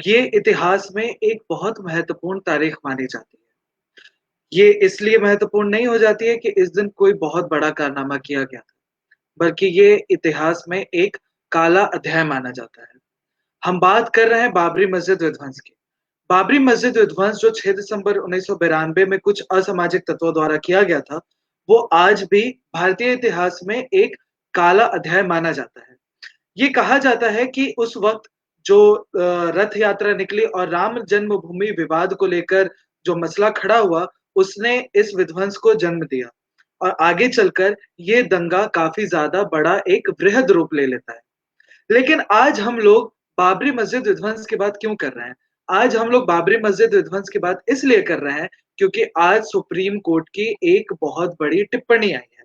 ये इतिहास में एक बहुत महत्वपूर्ण तारीख मानी जाती है। ये इसलिए महत्वपूर्ण नहीं हो जाती है कि इस दिन कोई बहुत बड़ा कारनामा किया गया था, बल्कि ये इतिहास में एक काला अध्याय माना जाता है। हम बात कर रहे हैं बाबरी मस्जिद विध्वंस की। बाबरी मस्जिद विध्वंस जो 6 दिसंबर 1992 में कुछ असामाजिक तत्वों द्वारा किया गया था, वो आज भी भारतीय इतिहास में एक काला अध्याय माना जाता है। ये कहा जाता है कि उस वक़्त जो रथ यात्रा निकली और राम जन्मभूमि विवाद को लेकर जो मसला खड़ा हुआ, उसने इस विध्वंस को जन्म दिया और आगे चलकर ये दंगा काफ़ी ज़्यादा बड़ा एक वृहद रूप ले लेता है। लेकिन आज हम लोग बाबरी मस्जिद विध्वंस की बात क्यों कर रहे हैं? आज हम लोग बाबरी मस्जिद विध्वंस की बात इसलिए कर रहे हैं, क्योंकि आज सुप्रीम कोर्ट की एक बहुत बड़ी टिप्पणी आई है।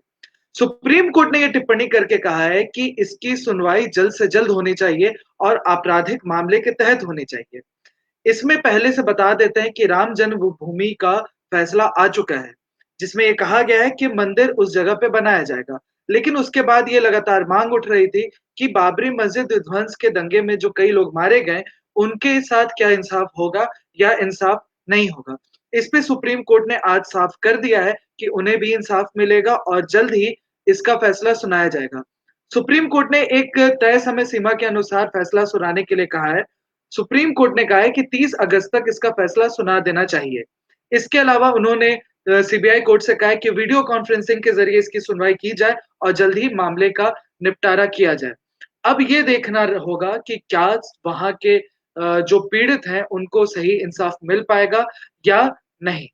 सुप्रीम कोर्ट ने ये टिप्पणी करके कहा है कि इसकी सुनवाई जल्द से जल्द होनी चाहिए और आपराधिक मामले के तहत होनी चाहिए। इसमें पहले से बता देते हैं कि राम जन्मभूमि का फैसला आ चुका है, जिसमें ये कहा गया है कि मंदिर उस जगह पे बनाया जाएगा। लेकिन उसके बाद ये लगातार मांग उठ रही थी कि बाबरी मस्जिद विध्वंस के दंगे में जो कई लोग मारे गए, उनके साथ क्या इंसाफ होगा या इंसाफ नहीं होगा। इस पे सुप्रीम कोर्ट ने आज साफ कर दिया है कि उन्हें भी इंसाफ मिलेगा और जल्द ही इसका फैसला सुनाया जाएगा। सुप्रीम कोर्ट ने एक तय समय सीमा के अनुसार फैसला सुनाने के लिए कहा है। सुप्रीम कोर्ट ने कहा है कि 30 अगस्त तक इसका फैसला सुना देना चाहिए। इसके अलावा उन्होंने सीबीआई कोर्ट से कहा है कि वीडियो कॉन्फ्रेंसिंग के ज़रिए इसकी सुनवाई की जाए और जल्द ही मामले का निपटारा किया जाए। अब ये देखना होगा कि क्या वहाँ के जो पीड़ित हैं, उनको सही इंसाफ मिल पाएगा या नहीं।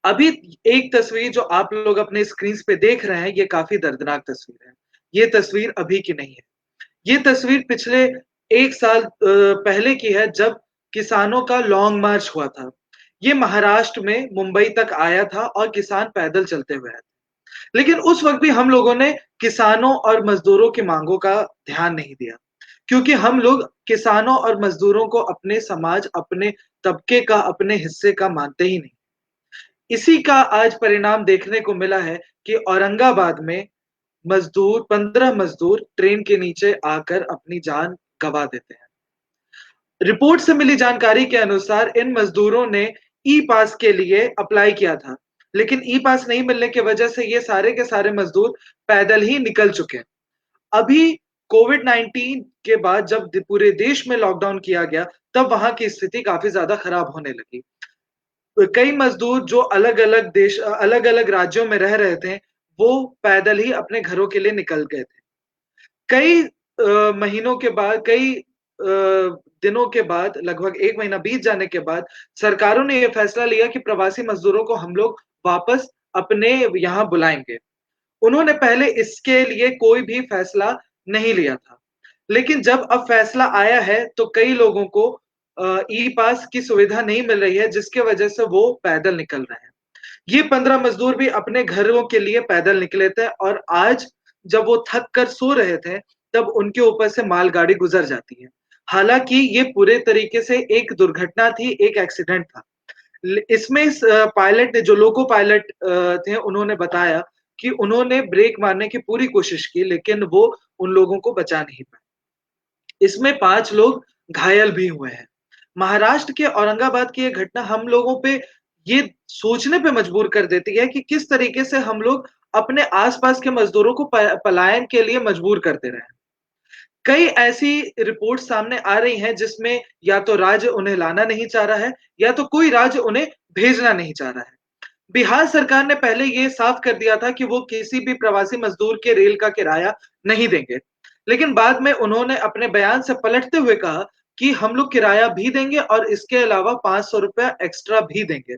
अभी एक तस्वीर जो आप लोग अपने स्क्रीन्स पे देख रहे हैं, ये काफ़ी दर्दनाक तस्वीर है। ये तस्वीर अभी की नहीं है। ये तस्वीर पिछले 1 साल पहले की है जब किसानों का लॉन्ग मार्च हुआ था। ये महाराष्ट्र में मुंबई तक आया था और किसान पैदल चलते हुए आए थे। लेकिन उस वक़्त भी हम लोगों ने किसानों और मज़दूरों की माँगों का ध्यान नहीं दिया। क्योंकि हम लोग किसानों और मज़दूरों को अपने समाज, अपने तबके का, अपने हिस्से का मानते ही नहीं। इसी का आज परिणाम देखने को मिला है कि औरंगाबाद में 15 मज़दूर ट्रेन के नीचे आकर अपनी जान गँवा देते हैं। रिपोर्ट से मिली जानकारी के अनुसार इन मज़दूरों ने ई-पास के लिए अप्लाई किया था, लेकिन ई-पास नहीं मिलने की वजह से ये सारे के सारे मज़दूर पैदल ही निकल चुके हैं। अभी कोविड-19 के बाद जब पूरे देश में लॉकडाउन किया गया, तब वहाँ की स्थिति काफ़ी ज़्यादा खराब होने लगी। कई मज़दूर जो अलग-अलग राज्यों में रह रहे थे, वो पैदल ही अपने घरों के लिए निकल गए थे। कई महीनों के बाद दिनों के बाद लगभग 1 महीना बीत जाने के बाद सरकारों ने ये फैसला लिया कि प्रवासी मज़दूरों को हम लोग वापस अपने यहाँ बुलाएँगे। उन्होंने पहले इसके लिए कोई भी फैसला नहीं लिया था। लेकिन जब अब फैसला आया है तो कई लोगों को ई-पास की सुविधा नहीं मिल रही है जिसकी वजह से वो पैदल निकल रहे हैं। ये 15 मज़दूर भी अपने घरों के लिए पैदल निकले थे और आज जब वो थक कर सो रहे थे, तब उनके ऊपर से मालगाड़ी गुज़र जाती है। हालाँकि ये पूरे तरीके से एक दुर्घटना थी, एक एक्सीडेंट था। इसमें पायलट ने जो लोको पायलट थे, उन्होंने बताया कि उन्होंने ब्रेक मारने की पूरी कोशिश की, लेकिन वो उन लोगों को बचा नहीं पाए। इसमें 5 लोग घायल भी हुए हैं। महाराष्ट्र के औरंगाबाद की ये घटना हम लोगों पे ये सोचने पे मजबूर कर देती है कि किस तरीके से हम लोग अपने आस-पास के मज़दूरों को पलायन के लिए मजबूर कर दे रहे हैं। कई ऐसी रिपोर्ट्स सामने आ रही हैं जिसमें या तो राज्य उन्हें लाना नहीं चाह रहा है या तो कोई राज्य उन्हें भेजना नहीं चाह रहा है। बिहार सरकार ने पहले ये साफ कर दिया था कि वो किसी भी प्रवासी मज़दूर के रेल का किराया नहीं देंगे। लेकिन बाद में उन्होंने अपने बयान से पलटते हुए कहा कि हम लोग किराया भी देंगे और इसके अलावा ₹500 एक्स्ट्रा भी देंगे।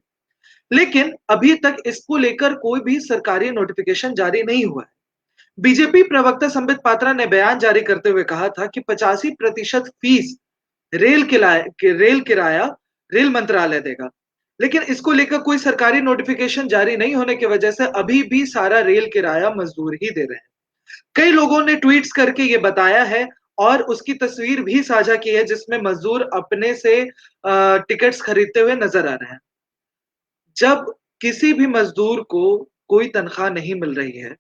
लेकिन अभी तक इसको लेकर कोई भी सरकारी नोटिफ़िकेशन जारी नहीं हुआ है। बीजेपी प्रवक्ता संबित पात्रा ने बयान जारी करते हुए कहा था कि 85% फीस रेल किराया रेल मंत्रालय देगा। लेकिन इसको लेकर कोई सरकारी नोटिफिकेशन जारी नहीं होने की वजह से अभी भी सारा रेल किराया मजदूर ही दे रहे हैं। कई लोगों ने ट्वीट्स करके ये बताया है और उसकी तस्वीर भी साझा की है जिसमें मजदूर अपने से टिकट्स खरीदते हुए नजर आ रहे हैं। जब किसी भी मजदूर को कोई तनख्वाह नहीं मिल रही है,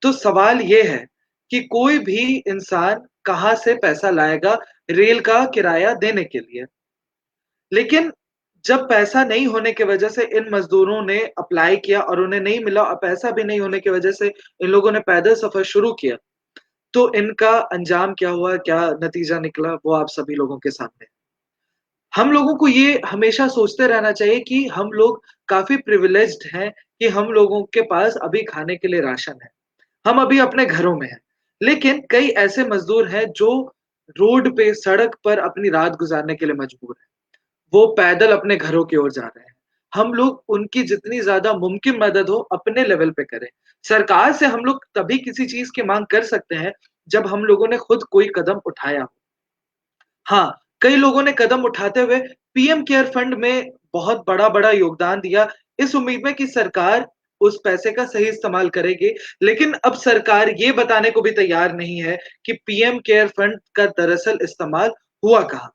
तो सवाल ये है कि कोई भी इंसान कहाँ से पैसा लाएगा रेल का किराया देने के लिए? लेकिन जब पैसा नहीं होने की वजह से इन मज़दूरों ने अप्लाई किया और उन्हें नहीं मिला और पैसा भी नहीं होने की वजह से इन लोगों ने पैदल सफ़र शुरू किया, तो इनका अंजाम क्या हुआ, क्या नतीजा निकला, वो आप सभी लोगों के सामने है। हम लोगों को ये हमेशा सोचते रहना चाहिए कि हम लोग काफ़ी प्रिविलेज्ड हैं कि हम लोगों के पास अभी खाने के लिए राशन है। हम अभी अपने घरों में हैं। लेकिन कई ऐसे मज़दूर हैं जो रोड पे, सड़क पर अपनी रात गुज़ारने के लिए मजबूर हैं। वो पैदल अपने घरों की ओर जा रहे हैं। हम लोग उनकी जितनी ज़्यादा मुमकिन मदद हो अपने लेवल पे करें। सरकार से हम लोग तभी किसी चीज़ की माँग कर सकते हैं जब हम लोगों ने खुद कोई कदम उठाया हो। हाँ, कई लोगों ने कदम उठाते हुए पीएम केयर फंड में बहुत बड़ा-बड़ा योगदान दिया, इस उम्मीद में कि सरकार उस पैसे का सही इस्तेमाल करेगी। लेकिन अब सरकार ये बताने को भी तैयार नहीं है कि पीएम केयर फंड का दरअसल इस्तेमाल हुआ कहाँ?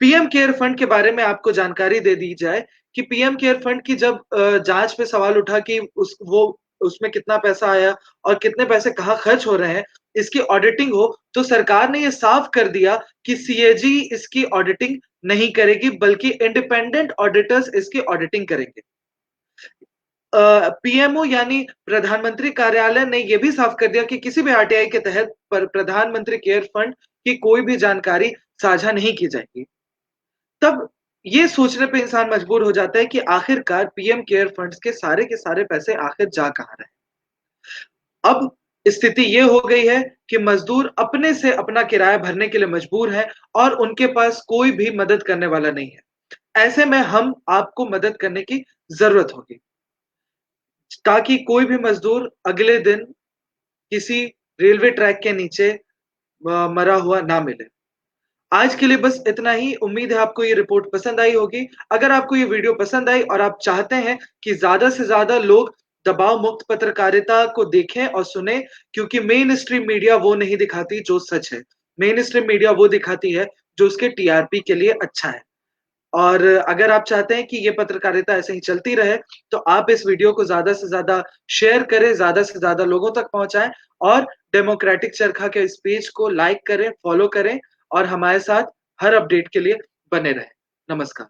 पीएम केयर फंड के बारे में आपको जानकारी दे दी जाए कि पीएम केयर फंड की जब जाँच पे सवाल उठा कि उसमें कितना पैसा आया और कितने पैसे कहाँ खर्च हो रहे हैं, इसकी ऑडिटिंग हो, तो सरकार ने ये साफ कर दिया कि सीएजी इसकी ऑडिटिंग नहीं करेगी, बल्कि इंडिपेंडेंट ऑडिटर्स इसकी ऑडिटिंग करेंगे। पीएमओ यानी प्रधानमंत्री कार्यालय ने ये भी साफ कर दिया कि किसी भी आरटीआई के तहत प्रधानमंत्री केयर फंड की कोई भी जानकारी साझा नहीं की जाएगी। तब ये सोचने पे इंसान मजबूर हो जाता है कि आखिरकार पीएम केयर फंड्स के सारे पैसे आखिर जा कहाँ रहे? अब स्थिति ये हो गई है कि मज़दूर अपने से अपना किराया भरने के लिए मजबूर हैं और उनके पास कोई भी मदद करने वाला नहीं है। ऐसे में हम आपको मदद करने की ज़रूरत होगी, ताकि कोई भी मज़दूर अगले दिन किसी रेलवे ट्रैक के नीचे मरा हुआ ना मिले। आज के लिए बस इतना ही। उम्मीद है आपको ये रिपोर्ट पसंद आई होगी। अगर आपको ये वीडियो पसंद आई और आप चाहते हैं कि ज़्यादा से ज़्यादा लोग दबाव मुक्त पत्रकारिता को देखें और सुनें, क्योंकि मेन स्ट्रीम मीडिया वो नहीं दिखाती जो सच है। मेन स्ट्रीम मीडिया वो दिखाती है जो उसके टीआरपी के लिए अच्छा है। और अगर आप चाहते हैं कि ये पत्रकारिता ऐसे ही चलती रहे, तो आप इस वीडियो को ज़्यादा से ज़्यादा शेयर करें, ज़्यादा से ज़्यादा लोगों तक पहुँचाएँ और डेमोक्रेटिक चरखा के इस पेज को लाइक करें, फॉलो करें और हमारे साथ हर अपडेट के लिए बने रहें। नमस्कार।